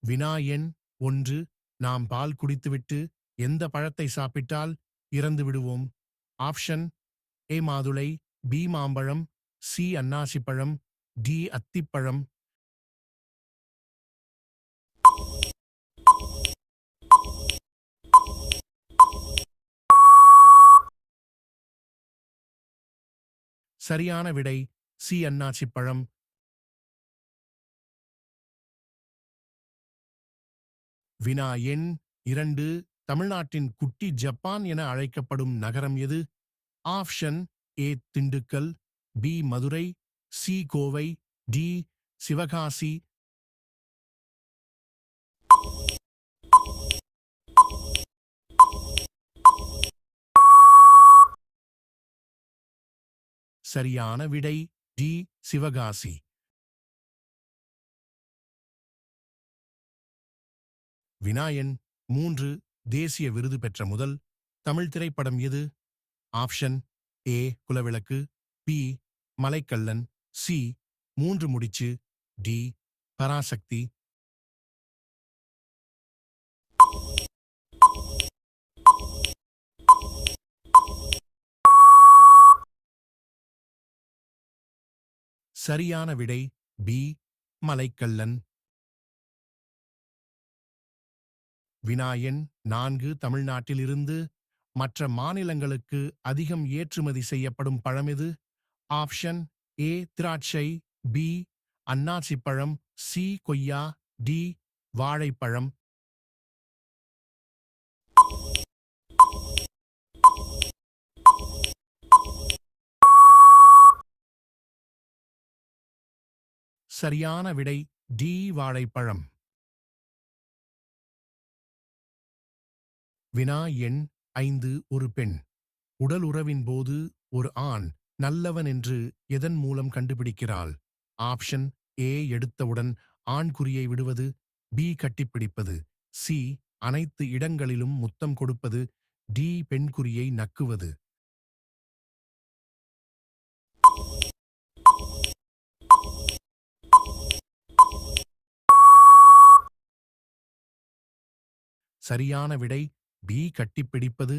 வினா எண் 1. நாம் பால் குடித்துவிட்டு எந்த பழத்தை சாப்பிட்டால் இறந்து விடுவோம்? ஆப்ஷன் ஏ மாதுளை, பி மாம்பழம், சி அன்னாசிப்பழம், டி அத்திப்பழம். சரியான விடை சி அன்னாசிப்பழம். வினா எண் 2. தமிழ்நாட்டின் குட்டி ஜப்பான் என அழைக்கப்படும் நகரம் எது? Option A Dindigul, B Madurai, C Kovai, D Sivakasi. சரியான விடை டி சிவகாசி. வினா எண் 3. தேசிய விருது பெற்ற முதல் தமிழ் திரைப்படம் எது? Option A Kulavilakku, B Malaikkallan, C Moondru Mudichu, D Parasakthi. சரியான விடை பி மலைக்கள்ளன். வினா எண் 4. தமிழ்நாட்டிலிருந்து மற்ற மாநிலங்களுக்கு அதிகம் ஏற்றுமதி செய்யப்படும் பழம் எது? ஆப்ஷன் ஏ திராட்சை, பி அன்னாசிப்பழம், சி கொய்யா, டி வாழைப்பழம். சரியான விடை டி வாழைப்பழம். வினா எண் 5. ஒரு பெண் உடல் உறவின் போது ஒரு ஆண் நல்லவன் என்று எதன் மூலம் கண்டுபிடிக்கிறாள்? ஆப்ஷன் ஏ எடுத்தவுடன் ஆண்குறியை விடுவது, பி கட்டிப்பிடிப்பது, சி அனைத்து இடங்களிலும் முத்தம் கொடுப்பது, டி பெண்குறியை நக்குவது. சரியான விடை பி கட்டிப்பிடிப்பது.